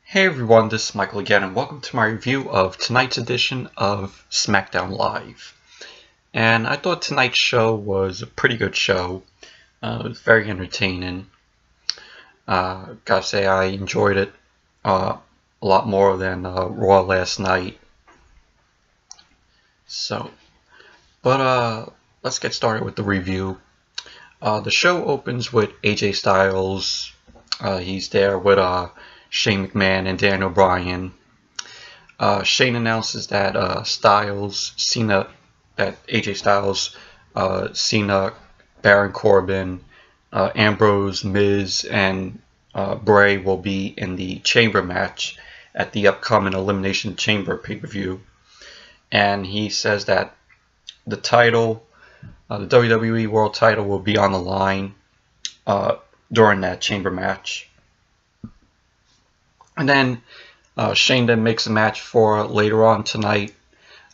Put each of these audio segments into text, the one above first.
Hey everyone, this is Michael again, and welcome to my review of tonight's edition of Smackdown Live. And I thought tonight's show was a pretty good show. It was very entertaining. Gotta say, I enjoyed it a lot more than Raw last night. Let's get started with the review. The show opens with AJ Styles. He's there with Shane McMahon and Daniel Bryan. Shane announces that AJ Styles, Cena, Baron Corbin, Ambrose, Miz, and Bray will be in the Chamber match at the upcoming Elimination Chamber pay-per-view. And he says that the title, the WWE World title, will be on the line during that Chamber match. And then Shane then makes a match for later on tonight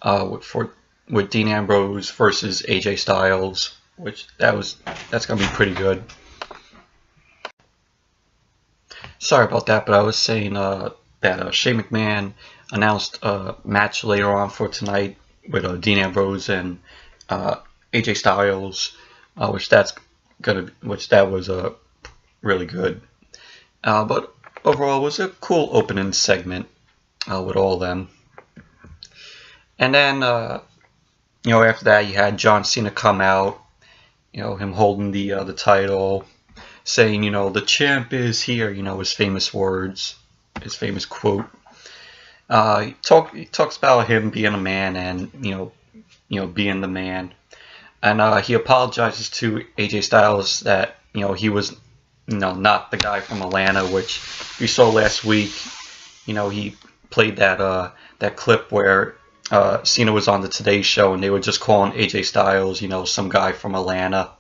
with Dean Ambrose versus AJ Styles, which that's gonna be pretty good. Sorry about that, but I was saying that Shane McMahon announced a match later on for tonight with Dean Ambrose and AJ Styles, which that was really good. But overall, it was a cool opening segment with all of them. And then, after that, you had John Cena come out, him holding the title, saying, the champ is here, his famous words, his famous quote. He talks about him being a man and, being the man. And he apologizes to AJ Styles that, he was not the guy from Atlanta, which we saw last week. He played that clip where Cena was on the Today Show and they were just calling AJ Styles, some guy from Atlanta.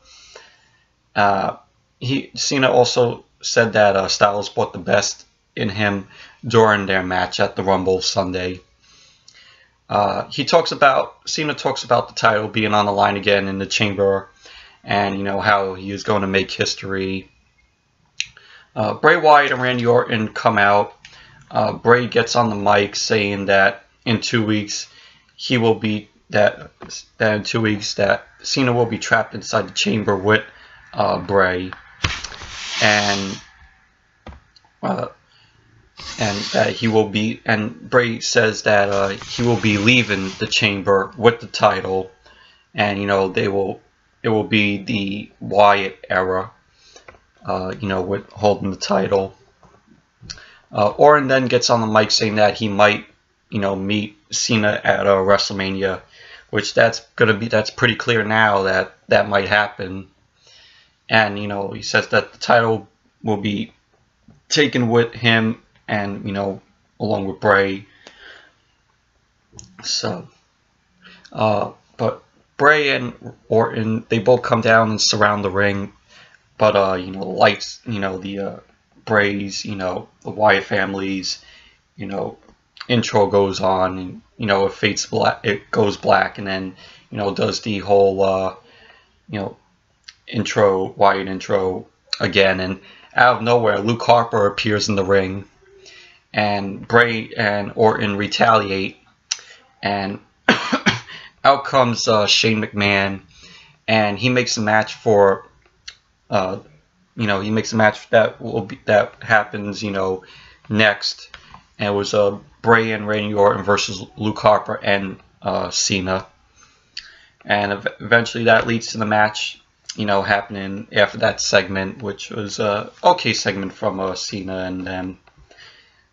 Cena also said that Styles brought the best in him during their match at the Rumble Sunday. Cena talks about the title being on the line again in the Chamber, and how he is going to make history. Bray Wyatt and Randy Orton come out. Bray gets on the mic saying that in 2 weeks that Cena will be trapped inside the chamber with Bray, and Bray says that he will be leaving the chamber with the title, and it will be the Wyatt era. With holding the title. Orton then gets on the mic saying that he might, meet Cena at WrestleMania, which that's pretty clear now that might happen. And he says that the title will be taken with him and along with Bray. So, but Bray and Orton, they both come down and surround the ring. But, lights, the Brays, the Wyatt families, intro goes on, and, it fades black, it goes black, and then, does the whole, Wyatt intro again, and out of nowhere, Luke Harper appears in the ring, and Bray and Orton retaliate, and out comes Shane McMahon, and he makes a match for he makes a match that happens, next, and it was Bray and Randy Orton versus Luke Harper and Cena, and eventually that leads to the match, happening after that segment, which was a okay segment from Cena and them.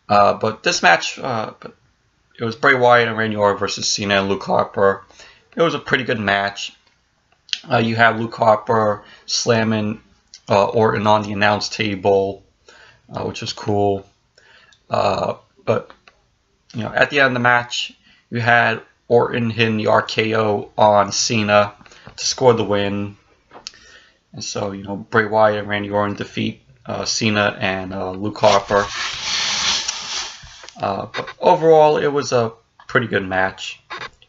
But this match, it was Bray Wyatt and Randy Orton versus Cena and Luke Harper. It was a pretty good match. You have Luke Harper slamming Orton on the announce table, which was cool. But at the end of the match, you had Orton hitting the RKO on Cena to score the win. And so, Bray Wyatt and Randy Orton defeat Cena and Luke Harper. But overall, it was a pretty good match.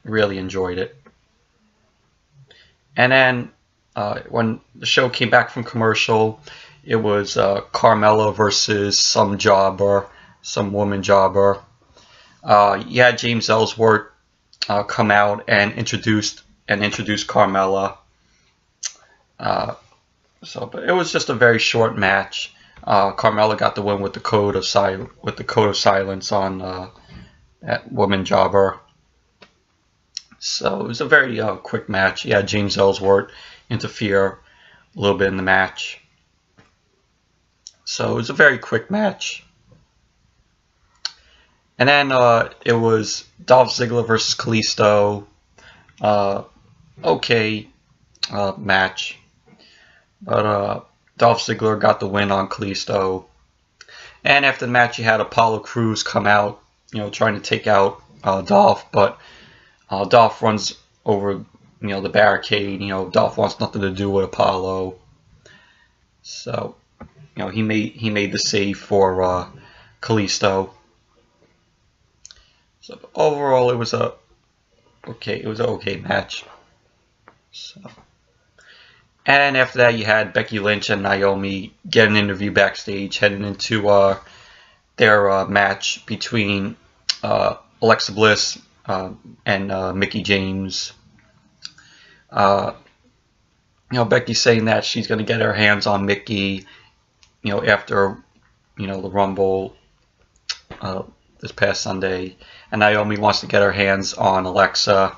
Really enjoyed it. And then when the show came back from commercial, it was Carmella versus some jobber some woman jobber. You had James Ellsworth come out and introduce Carmella. But it was just a very short match. Carmella got the win with the code of silence on that woman jobber. So it was a very quick match. You had James Ellsworth interfere a little bit in the match. So it was a very quick match. And then it was Dolph Ziggler versus Kalisto. Okay match. But Dolph Ziggler got the win on Kalisto. And after the match, you had Apollo Crews come out, trying to take out Dolph. But Dolph runs over, the barricade. Dolph wants nothing to do with Apollo. So, he made the save for Kalisto. So overall, it was an okay match. So, and after that, you had Becky Lynch and Naomi get an interview backstage, heading into their match between Alexa Bliss and Mickie James. Becky saying that she's going to get her hands on Mickie, after the Rumble this past Sunday, and Naomi wants to get her hands on Alexa.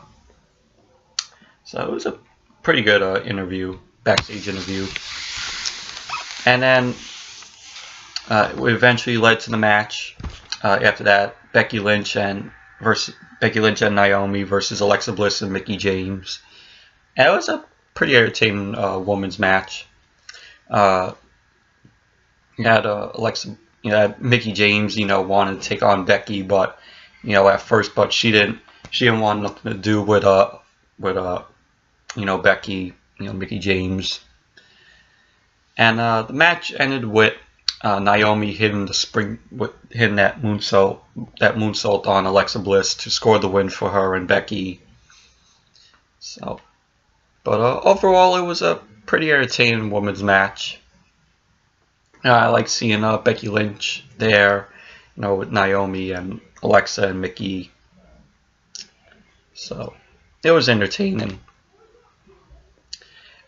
So it was a pretty good backstage interview. And then it eventually led to the match. After that, Becky Lynch and Naomi versus Alexa Bliss and Mickie James. And it was a pretty entertaining women's match. You had Mickie James, wanted to take on Becky, but at first, but she didn't want nothing to do with Becky, Mickie James. And the match ended with Naomi hitting that moonsault on Alexa Bliss to score the win for her and Becky. So, but overall, it was a pretty entertaining women's match. I like seeing Becky Lynch there, with Naomi and Alexa and Mickie. So, it was entertaining.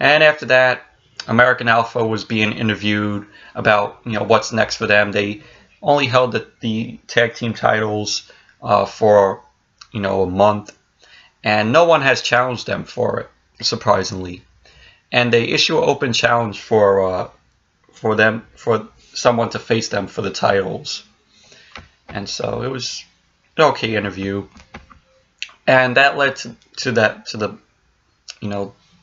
And after that, American Alpha was being interviewed about, what's next for them. They only held the tag team titles for, a month, and no one has challenged them for it, surprisingly. And they issue an open challenge for someone to face them for the titles. And so it was an okay interview, and that led to the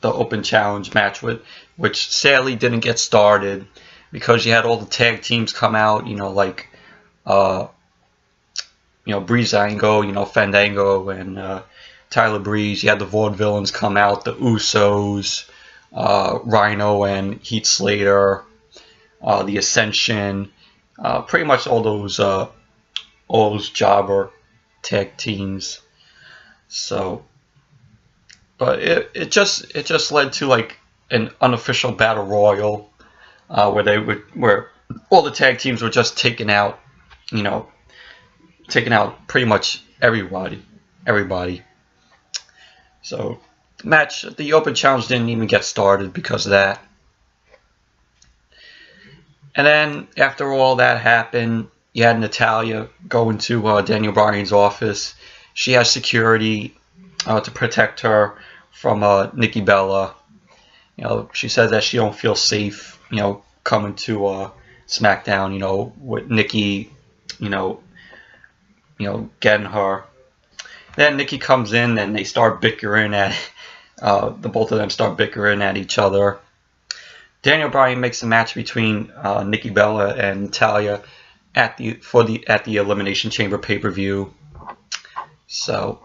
open challenge match, which sadly didn't get started because you had all the tag teams come out, like Breezango, Fandango and Tyler Breeze. You had the Vaudevillains come out, the Usos, Rhino and Heath Slater, the Ascension, pretty much all those jobber tag teams. So, but it just led to like an unofficial battle royal, where all the tag teams were just taking out pretty much everybody. So the open challenge didn't even get started because of that. And then after all that happened, you had Natalya go into Daniel Bryan's office. She has security to protect her from Nikki Bella. She says that she don't feel safe, coming to SmackDown, with Nikki, getting her. Then Nikki comes in and they start bickering the both of them start bickering at each other. Daniel Bryan makes a match between Nikki Bella and Natalya at the Elimination Chamber pay-per-view. So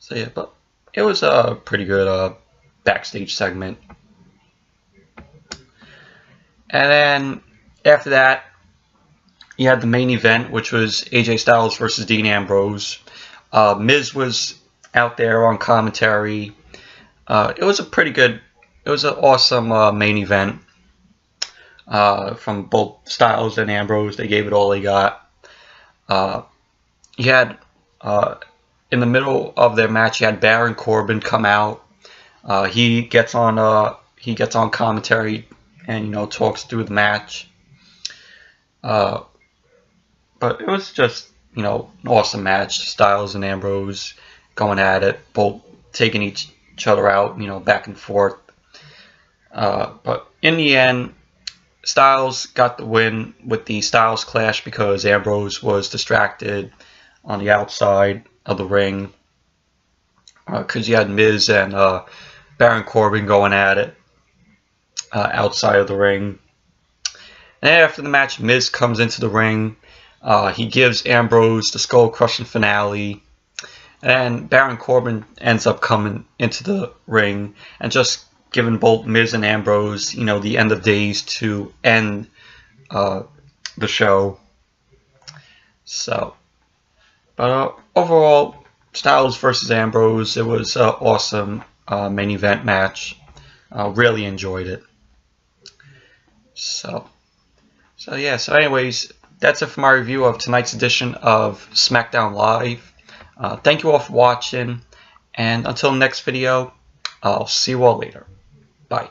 yeah, but it was a pretty good backstage segment. And then after that, you had the main event, which was AJ Styles versus Dean Ambrose. Miz was out there on commentary. It was an awesome main event. from both Styles and Ambrose. They gave it all they got. You had in the middle of their match, you had Baron Corbin come out. He gets on commentary and talks through the match. But it was just an awesome match. Styles and Ambrose going at it, both taking each other out, back and forth. But in the end, Styles got the win with the Styles Clash because Ambrose was distracted on the outside of the ring, because you had Miz and Baron Corbin going at it outside of the ring. And after the match, Miz comes into the ring. He gives Ambrose the skull-crushing finale. And Baron Corbin ends up coming into the ring and just giving both Miz and Ambrose, the end of days to end the show. So, but overall, Styles versus Ambrose, it was an awesome main event match. Really enjoyed it. So anyways, that's it for my review of tonight's edition of SmackDown Live. Thank you all for watching, and until next video, I'll see you all later. Bye.